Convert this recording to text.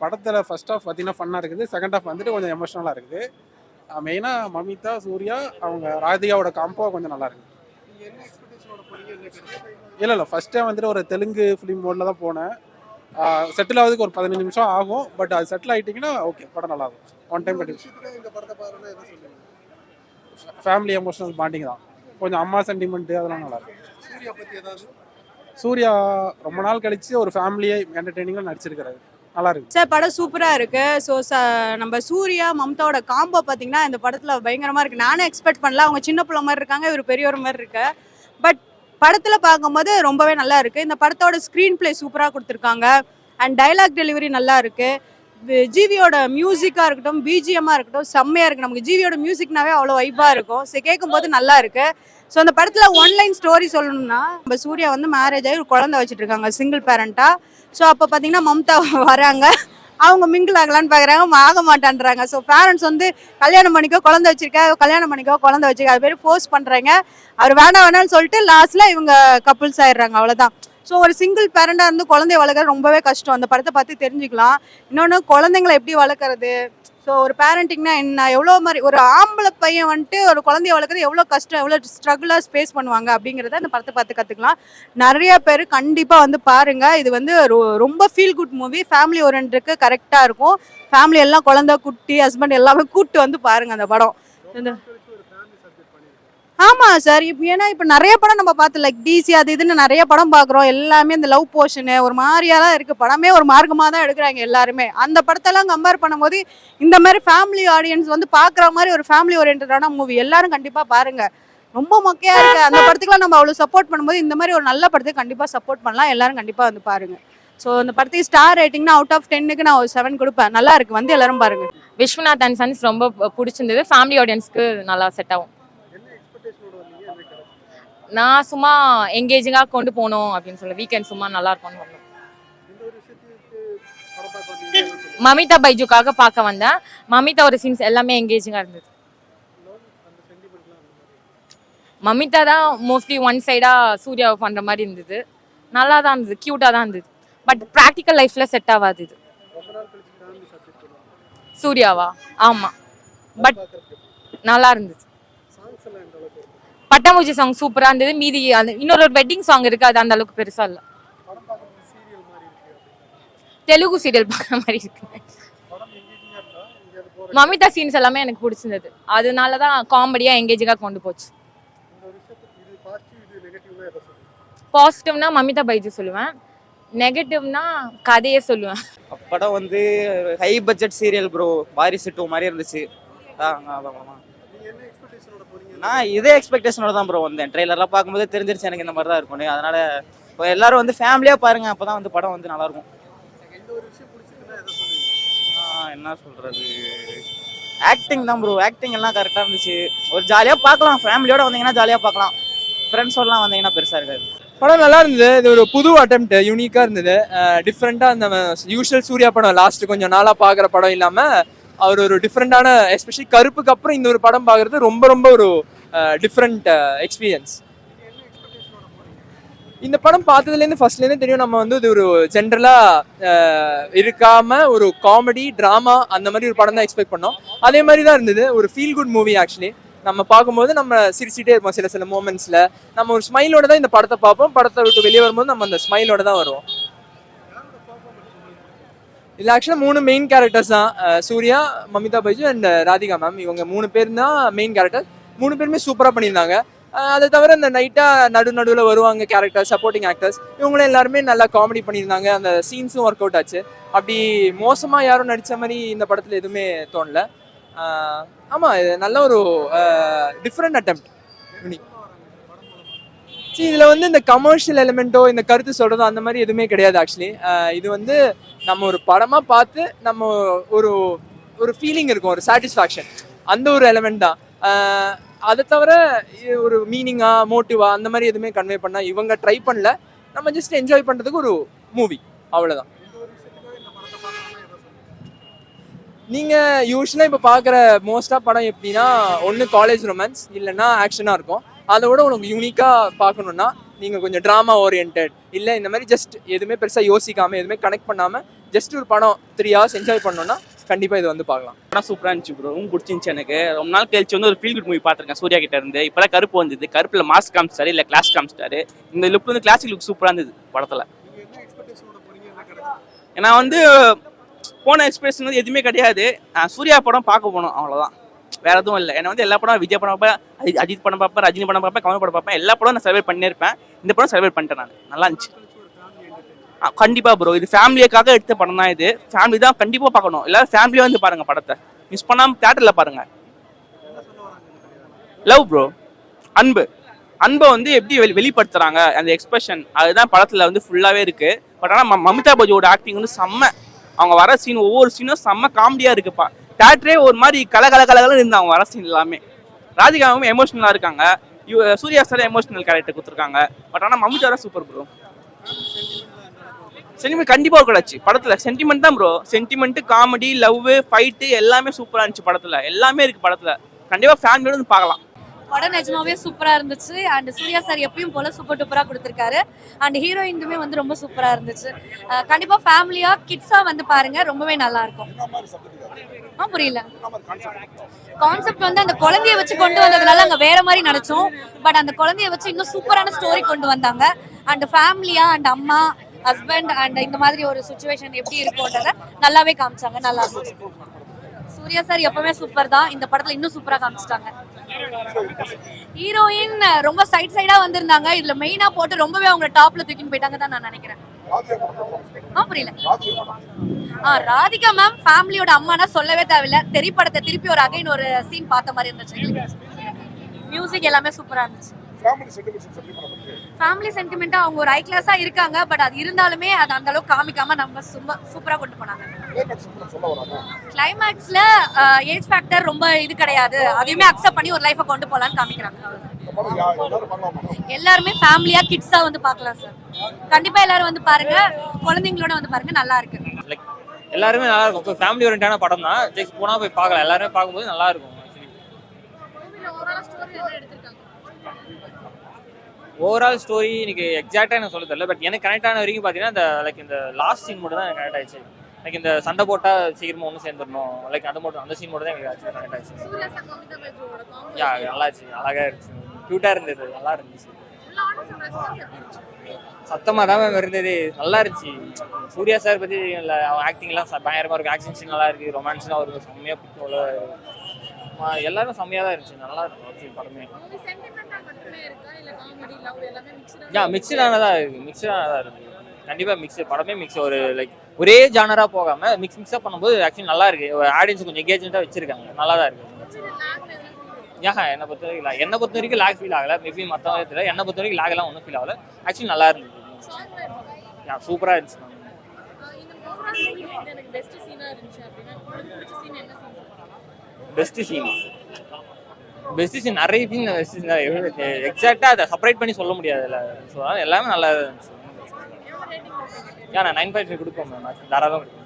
படத்தில் first half பார்த்தீங்கன்னா ஃபன்னாக இருக்குது, செகண்ட் ஹாஃப் வந்துட்டு கொஞ்சம் எமோஷனலாக இருக்குது. மெயினாக மமிதா, சூர்யா, அவங்க ராதிகாவோட காம்போ கொஞ்சம் நல்லா இருக்குது. இல்லை ஃபர்ஸ்ட்டே வந்துட்டு ஒரு தெலுங்கு ஃபிலிம் மோடில் தான் போனேன். செட்டில் ஆகுதுக்கு ஒரு 15 நிமிஷம் ஆகும். பட் அது செட்டில் ஆகிட்டிங்கன்னா ஓகே, படம் நல்லா இருக்கும். ஒன் டைம் கட்டி ஃபேமிலி எமோஷனல் பாண்டிங் தான். கொஞ்சம் அம்மா சென்டிமெண்ட்டு அதெல்லாம் நல்லா இருக்கும். சூர்யா ரொம்ப நாள் கழிச்சு ஒரு ஃபேமிலியை என்டர்டெய்னிங்காக நடிச்சிருக்கிறாரு, நல்லா இருக்கு சார். படம் சூப்பராக இருக்கு. ஸோ நம்ம சூர்யா மம்தாவோட காம்போ பார்த்தீங்கன்னா இந்த படத்தில் பயங்கரமாக இருக்குது. நானும் எக்ஸ்பெக்ட் பண்ணல. அவங்க சின்ன பிள்ளை மாதிரி இருக்காங்க, இவர் பெரியவர் மாதிரி இருக்கு. பட் படத்தில் பார்க்கும்போது ரொம்பவே நல்லா இருக்குது. இந்த படத்தோட ஸ்க்ரீன் பிளே சூப்பராக கொடுத்துருக்காங்க. அண்ட் டைலாக் டெலிவரி நல்லா இருக்குது. ஜிவியோட மியூசிக்காக இருக்கட்டும், பிஜிஎம்மாக இருக்கட்டும், செம்மையாக இருக்குது. நமக்கு ஜிவியோட மியூசிக்னாவே அவ்வளோ வைப்பாக இருக்கும். ஸோ கேட்கும்போது நல்லா இருக்குது. ஸோ அந்த படத்தில் ஒன்லைன் ஸ்டோரி சொல்லணும்னா, நம்ம சூர்யா வந்து மேரேஜ் ஆகி ஒரு குழந்தை வச்சுட்டு இருக்காங்க, சிங்கிள் பேரண்ட்டாக. ஸோ அப்போ பார்த்தீங்கன்னா மம்தா வராங்க. அவங்க மிங்கிள் ஆகலான்னு பார்க்குறாங்க, ஆக மாட்டான்றாங்க. ஸோ பேரண்ட்ஸ் வந்து கல்யாணம் பண்ணிக்கோ, குழந்தை வச்சிருக்கா, கல்யாணம் பண்ணிக்கோ, குழந்தை வச்சிருக்கா, அது பேர் ஃபோர்ஸ் பண்ணுறாங்க. அவர் வேண்டாம் வேணாம்னு சொல்லிட்டு லாஸ்ட்டில் இவங்க கப்புள்ஸ் ஆயிடுறாங்க, அவ்வளோதான். ஸோ ஒரு சிங்கிள் பேரண்டாக இருந்து குழந்தைய வளர்க்குறது ரொம்பவே கஷ்டம். அந்த படத்தை பார்த்து தெரிஞ்சுக்கலாம். இன்னொன்று, குழந்தைங்களை எப்படி வளர்க்குறது, ஸோ ஒரு பேரண்டிங்னா என்ன, எவ்வளோ மாதிரி ஒரு ஆம்பளை பையன் வந்துட்டு ஒரு குழந்தைய வளர்க்குறது எவ்வளோ கஷ்டம், எவ்வளோ ஸ்ட்ரகிளாக ஸ்பேஸ் பண்ணுவாங்க அப்படிங்கிறத இந்த படத்தை பார்த்து கற்றுக்கலாம். நிறைய பேர் கண்டிப்பாக வந்து பாருங்கள். இது வந்து ரொம்ப ஃபீல் குட் மூவி. ஃபேமிலி ஓரியன்ட்டுக்கு கரெக்டாக இருக்கும். ஃபேமிலி எல்லாம் குழந்தை, குட்டி, ஹஸ்பண்ட் எல்லாமே கூப்பிட்டு வந்து பாருங்கள் அந்த படம். ஆமாம் சார். இப்போ நிறைய படம் நம்ம பார்த்து லைக் டிசி அது இதுன்னு நிறைய படம் பார்க்குறோம். எல்லாமே இந்த லவ் போர்ஷனு ஒரு மாதிரியாக தான் இருக்குது. படமே ஒரு மார்க்கமாக தான் எடுக்கிறாங்க எல்லாருமே. அந்த படத்தெல்லாம் கம்பேர் பண்ணும்போது இந்த மாதிரி ஃபேமிலி ஆடியன்ஸ் வந்து பார்க்குற மாதிரி ஒரு ஃபேமிலி ஓரியன்டான மூவி எல்லாரும் கண்டிப்பாக பாருங்கள். ரொம்ப மொக்கையாக இருக்குது. அந்த படத்துக்குலாம் நம்ம அவ்வளோ சப்போர்ட் பண்ணும்போது இந்த மாதிரி ஒரு நல்ல படத்துக்கு கண்டிப்பாக சப்போர்ட் பண்ணலாம். எல்லாரும் கண்டிப்பாக வந்து பாருங்கள். ஸோ இந்த படத்துக்கு ஸ்டார் ரேட்டிங்னா அவுட் ஆஃப் 10க்கு நான் ஒரு 7 கொடுப்பேன். நல்லா இருக்குது, வந்து எல்லாரும் பாருங்கள். விஸ்வநாத் அண்ட் சன்ஸ் ரொம்ப பிடிச்சிருந்தது. ஃபேமிலி ஆடியன்ஸ்க்கு நல்லா செட் ஆகும். நான் சும்மா எங்கேஜிங்காக கொண்டு போகணும் அப்படின்னு சொல்ல வீக்கெண்ட் சும்மா நல்லா இருக்கும்னு வந்தேன். மமிதா பைஜுக்காக பார்க்க வந்தேன். மமிதா ஒரு சீன்ஸ் எல்லாமே எங்கேஜிங்காக இருந்தது. மமிதா தான் மோஸ்ட்லி ஒன் சைடாக சூர்யாவை பண்ணுற மாதிரி இருந்தது. நல்லா தான் இருந்தது, க்யூட்டாக தான் இருந்தது. பட் ப்ராக்டிக்கல் லைஃப்பில் செட் ஆகாது இது. சூர்யாவா? ஆமாம், பட் நல்லா இருந்தது. பட்டாம்பூச்சி சாங் சூப்பராக இருந்தது. மீதி அந்த இன்னொரு வெட்டிங் சாங் இருக்குது, அது அந்த அளவுக்கு பெருசாக இல்லை. தெலுங்கு சீரியல் பார்க்குற மாதிரி இருக்கு. மமிதா சீன்ஸ் எல்லாமே எனக்கு பிடிச்சிருந்தது. அதனால தான் காமெடியாக எங்கேஜிங்காக கொண்டு போச்சு. பாசிட்டிவ்னா மமிதா பைஜு சொல்லுவேன். நெகட்டிவ்னா கதையே சொல்லுவேன். படம் வந்து ஹை பட்ஜெட் சீரியல் ப்ரோ, வாரிசு 2 மாதிரி இருந்துச்சு. நான் இதே எக்ஸ்பெக்டேஷனோட தான் ப்ரோ வந்தேன். ட்ரெய்லர்லாம் பார்க்கும்போது தெரிஞ்சிருச்சு எனக்கு இந்த மாதிரி தான் இருக்கும்னு. அதனால இப்போ எல்லாரும் வந்து ஃபேமிலியாக பாருங்க, அப்போ தான் வந்து படம் வந்து நல்லாயிருக்கும். என்ன சொல்கிறது, ஆக்டிங் தான் ப்ரோ. ஆக்டிங் எல்லாம் கரெக்டாக இருந்துச்சு. ஒரு ஜாலியாக பார்க்கலாம். ஃபேமிலியோட வந்தீங்கன்னா ஜாலியாக பார்க்கலாம். ஃப்ரெண்ட்ஸோடலாம் வந்தீங்கன்னா பெருசாக இருக்காது. படம் நல்லா இருந்தது. இது ஒரு புது அட்டெம்ப்ட், யூனிக்காக இருந்தது. டிஃப்ரெண்ட்டாக அந்த யூஷுவல் சூர்யா படம் லாஸ்ட்டு கொஞ்சம் நாளாக பார்க்குற படம் இல்லாமல் அவர் ஒரு டிஃப்ரெண்டான, எஸ்பெஷலி கருப்புக்கு அப்புறம் இந்த ஒரு படம் பார்க்குறது ரொம்ப ரொம்ப ஒரு டிஃப்ரெண்ட் எக்ஸ்பீரியன்ஸ். இந்த படம் பார்த்ததுலேருந்து ஃபர்ஸ்ட்லேருந்து தெரியும், நம்ம வந்து இது ஒரு ஜென்ரலாக இருக்காமல் ஒரு காமெடி ட்ராமா அந்த மாதிரி ஒரு படம் தான் எக்ஸ்பெக்ட் பண்ணோம். அதே மாதிரி தான் இருந்தது. ஒரு ஃபீல் குட் மூவி ஆக்சுவலி. நம்ம பார்க்கும்போது நம்ம சிரிச்சிட்டே இருப்போம். சில மூமெண்ட்ஸில் நம்ம ஒரு ஸ்மைலோட தான் இந்த படத்தை பார்ப்போம். படத்தை விட்டு வெளியே வரும்போது நம்ம அந்த ஸ்மைலோட தான் வருவோம். இதில் ஆக்சுவலாக 3 மெயின் கேரக்டர்ஸ் தான். Suriya, Mamitha Baiju and Radhika ma'am. இவங்க 3 பேர் தான் மெயின் கேரக்டர். 3 பேருமே சூப்பராக பண்ணியிருந்தாங்க. அதை தவிர இந்த நைட்டாக நடுவில் வருவாங்க கேரக்டர், சப்போர்ட்டிங் ஆக்டர்ஸ். இவங்களும் எல்லாருமே நல்லா காமெடி பண்ணியிருந்தாங்க. அந்த சீன்ஸும் ஒர்க் அவுட் ஆச்சு. அப்படி மோசமாக யாரும் நடித்த மாதிரி இந்த படத்தில் எதுவுமே தோணல. ஆமாம், இது நல்ல ஒரு டிஃப்ரெண்ட் அட்டெம்ப்ட், யூனிக். இதில் வந்து இந்த கமர்ஷியல் எலிமெண்ட்டோ இந்த கருத்து சொல்கிறதோ அந்த மாதிரி எதுவுமே கிடையாது ஆக்சுவலி. இது வந்து நம்ம ஒரு படமாக பார்த்து நம்ம ஒரு ஃபீலிங் இருக்கும், ஒரு சாட்டிஸ்ஃபேக்ஷன், அந்த ஒரு எலிமெண்ட் தான். அதை தவிர ஒரு மீனிங்கா மோட்டிவா அந்த மாதிரி எதுவுமே கன்வே பண்ணால் இவங்க ட்ரை பண்ணல. நம்ம ஜஸ்ட் என்ஜாய் பண்ணுறதுக்கு ஒரு மூவி, அவ்வளோதான். நீங்கள் யூஸ்வலாக இப்போ பார்க்குற மோஸ்ட்டாக படம் எப்படின்னா, ஒன்று காலேஜ் ரொமான்ஸ் இல்லைன்னா ஆக்ஷனாக இருக்கும். அதோட உனக்கு யூனிக்காக பார்க்கணுன்னா நீங்கள் கொஞ்சம் ட்ராமா ஓரியன்ட் இல்லை இந்த மாதிரி ஜஸ்ட் எதுவுமே பெருசாக யோசிக்காமல் எதுவுமே கனெக்ட் பண்ணாமல் ஜஸ்ட் ஒரு படம் 3 hours என்ஜாய் பண்ணோம்னா கண்டிப்பா இது வந்து பார்க்கலாம். படம் சூப்பராக இருந்துச்சு ப்ரோ, ரொம்ப பிடிச்சிருந்துச்சு எனக்கு. ரொம்ப நாள் கழிச்சு வந்து ஒரு ஃபீல் குட் மூவி பார்த்துருக்கேன் சூர்யா கிட்ட இருந்து. இப்போதான் கருப்பு வந்தது, கருப்பில் மாஸ் காமிச்சிட்டாரு, இல்லை கிளாஸ் காமிச்சிட்டாரு. இந்த லுக் வந்து கிளாசிக் லுக் சூப்பராக இருந்தது படத்தில். ஏன்னா வந்து போன எக்ஸ்பிரஷன் வந்து எதுவுமே கிடையாது. சூர்யா படம் பார்க்க போனோம், அவ்வளோதான், வேற எதுவும் இல்லை. ஏன்னா வந்து எல்லா படம் விஜய் படம் பார்ப்பேன், அஜித் படம் பார்ப்பேன், ரஜினி படம் பார்ப்பேன், கமல் படம் பார்ப்பேன், எல்லா படம் நான் செலிப்ரேட் பண்ணியிருப்பேன். இந்த படம் செலிப்ரேட் பண்ணிட்டேன் நான், நல்லா இருந்துச்சு. கண்டிப்பா ப்ரோ, இது ஃபேமிலிக்காக எடுத்த படம் தான். இது ஃபேமிலி தான் கண்டிப்பா பார்க்கணும். எல்லாரும் ஃபேமிலியா வந்து பாருங்க படத்தை, மிஸ் பண்ணாம தியேட்டர்ல பாருங்க. லவ் ப்ரோ, அன்பை வந்து எப்படி வெளிப்படுத்துறாங்க, அந்த எக்ஸ்பிரஷன் அதுதான் படத்துல வந்து ஃபுல்லாவே இருக்கு. பட் ஆனால் மமிதா பஜோட ஆக்டிங் வந்து செம்ம. அவங்க வர சீன் ஒவ்வொரு சீனும் செம்ம காமெடியா இருக்குப்பா. தியேட்டரே ஒரு மாதிரி கலகலன்னு இருந்து அவங்க வர சீன் எல்லாமே. ராதிகாவும் எமோஷனலா இருக்காங்க, சூர்யா சார் எமோஷனல் கேரக்டர் கொடுத்துருக்காங்க. பட் ஆனால் மமிதா தான் சூப்பர் ப்ரோ. சென்டிமெண்ட் கண்டிப்பா இருக்கக்கூடாச்சு படத்துல. சென்டிமெண்ட் தான் bro, sentiment, comedy, love, fight எல்லாமே சூப்பரா இருந்துச்சு படத்துல. எல்லாமே இருக்கு படத்துல, கண்டிப்பா ஃபேமிலியோட வந்து பார்க்கலாம். படம் நிஜமாவே சூப்பரா இருந்துச்சு. அண்ட் சூர்யா சார் எப்பயும் போல சூப்பர் டூப்பரா கொடுத்துருக்காரு. அண்ட் ஹீரோயினுமே வந்து ரொம்ப சூப்பரா இருந்துச்சு. கண்டிப்பா ஃபேமிலியா கிட்ஸா வந்து பாருங்க, ரொம்பவே நல்லா இருக்கும். புரியல, கான்செப்ட் வந்து அந்த குழந்தைய வச்சு கொண்டு வந்ததுனால அங்க வேற மாதிரி நினைச்சோம். பட் அந்த குழந்தைய வச்சு இன்னும் சூப்பரான ஸ்டோரி கொண்டு வந்தாங்க. அண்ட் ஃபேமிலியா அண்ட் அம்மா ஹஸ்பண்ட் அண்ட் இந்த மாதிரி ஒரு சுச்சுவேஷன் எப்படி இருக்கும்ன்றத நல்லாவே காமிச்சாங்க, நல்லா இருந்துச்சு. சூர்யா சார் எப்பவுமே சூப்பர் தான், இந்த படத்துல இன்னும் சூப்பரா காமிச்சிட்டாங்க. ஹீரோயின் ரொம்ப சைடா வந்திருந்தாங்க, இதுல மெயினா போட்டு ரொம்பவே அவங்க டாப்ல தூக்கின்னு போயிட்டாங்க தான் நான் நினைக்கிறேன். புரியல. ராதிகா மேம் ஃபேமிலியோட அம்மானா சொல்லவே தேவையில்ல. தெரி படத்தை திருப்பி ஒரு அகைன் ஒரு சீன் பார்த்த மாதிரி இருந்துச்சு. மியூசிக் எல்லாமே சூப்பரா இருந்துச்சு. ஃபேமிலி சென்டிமெண்டா அவங்க ஒரு ஹை கிளாஸா இருக்காங்க. பட் அது இருந்தாலுமே அது அந்த அளவுக்கு காமிக்காம நம்ம சூப்பரா கொண்டு போனாங்க. கிளைமேக்ஸ்ல ஏஜ் ஃபேக்டர் ரொம்ப இது கிடையாது, அதையுமே அக்செப்ட் பண்ணி ஒரு லைஃபை கொண்டு போலான்னு காமிக்கிறாங்க. எல்லாருமே ஃபேமிலியா கிட்ஸா வந்து பார்க்கலாம் சார். கண்டிப்பா எல்லாரும் வந்து பாருங்க, குழந்தைங்களோட வந்து பாருங்க, நல்லா இருக்கு. எல்லாருமே நல்லா இருக்கும். இப்போ ஃபேமிலி ஓரியன்டான படம் தான், ஜஸ்ட் போனா போய் பார்க்கலாம். எல்லாருமே பார்க்கும்போது நல்லா இருக்கும். ஓவரால் ஸ்டோரி எனக்கு எக்ஸாக்டாக எனக்கு சொல்ல தெரியல. பட் எனக்கு கனெக்ட் ஆன வரைக்கும் பார்த்தீங்கன்னா இந்த லாஸ்ட் சீன் மட்டும் தான் எனக்கு கனெக்ட் ஆயிடுச்சு. இந்த சண்டை போட்டால் சீக்கிரமாக ஒன்று சேர்ந்துடணும், அந்த சீன் மட்டும் தான் எனக்கு கனெக்ட் ஆயிடுச்சு. நல்லா இருந்துச்சு, அழகாக இருந்துச்சு, க்யூட்டாக இருந்தது, நல்லா இருந்துச்சு. சத்தமாக தான் இருந்தது, நல்லா இருந்துச்சு. சூர்யா சார் பற்றி ஆக்டிங்லாம் பயங்கரமாக இருக்குது. ஆக்ஷன் சீன் நல்லா இருக்குது, ரொமான்ஸ்லாம் ஒரு செம்மையாக பிடிக்கும். எல்லாரும் செம்மையாக தான் இருந்துச்சு, நல்லா இருக்கும் படமே. மிக்சடானதாக இருக்குது கண்டிப்பாக. படமே ஒரு ஒரே ஜானரா போகாமல் மிக்ஸாக பண்ணும்போது ஆக்சுவலி நல்லா இருக்கு. ஆடியன்ஸ் கொஞ்சம் எங்கேஜ்மெண்ட்டாக வச்சிருக்காங்க, நல்லா தான் இருக்கு. என்னை பொறுத்த வரைக்கும் லாக் ஃபீல் ஆகலை. மேபி மற்றவங்க தெரியல, என்னை பொறுத்த வரைக்கும் லாக் எல்லாம் ஒன்றும் ஃபீல் ஆகலை. ஆக்சுவலி நல்லா இருந்துச்சு, சூப்பராக இருந்துச்சு. பெஸ்ட் சீன் நிறைய சீன் எக்ஸாக்டாக அதை செப்பரேட் பண்ணி சொல்ல முடியாது. ஸோ எல்லாமே நல்லா இருந்துச்சு. நான் 9.5 கொடுப்போம் மேம், தாராளமாக.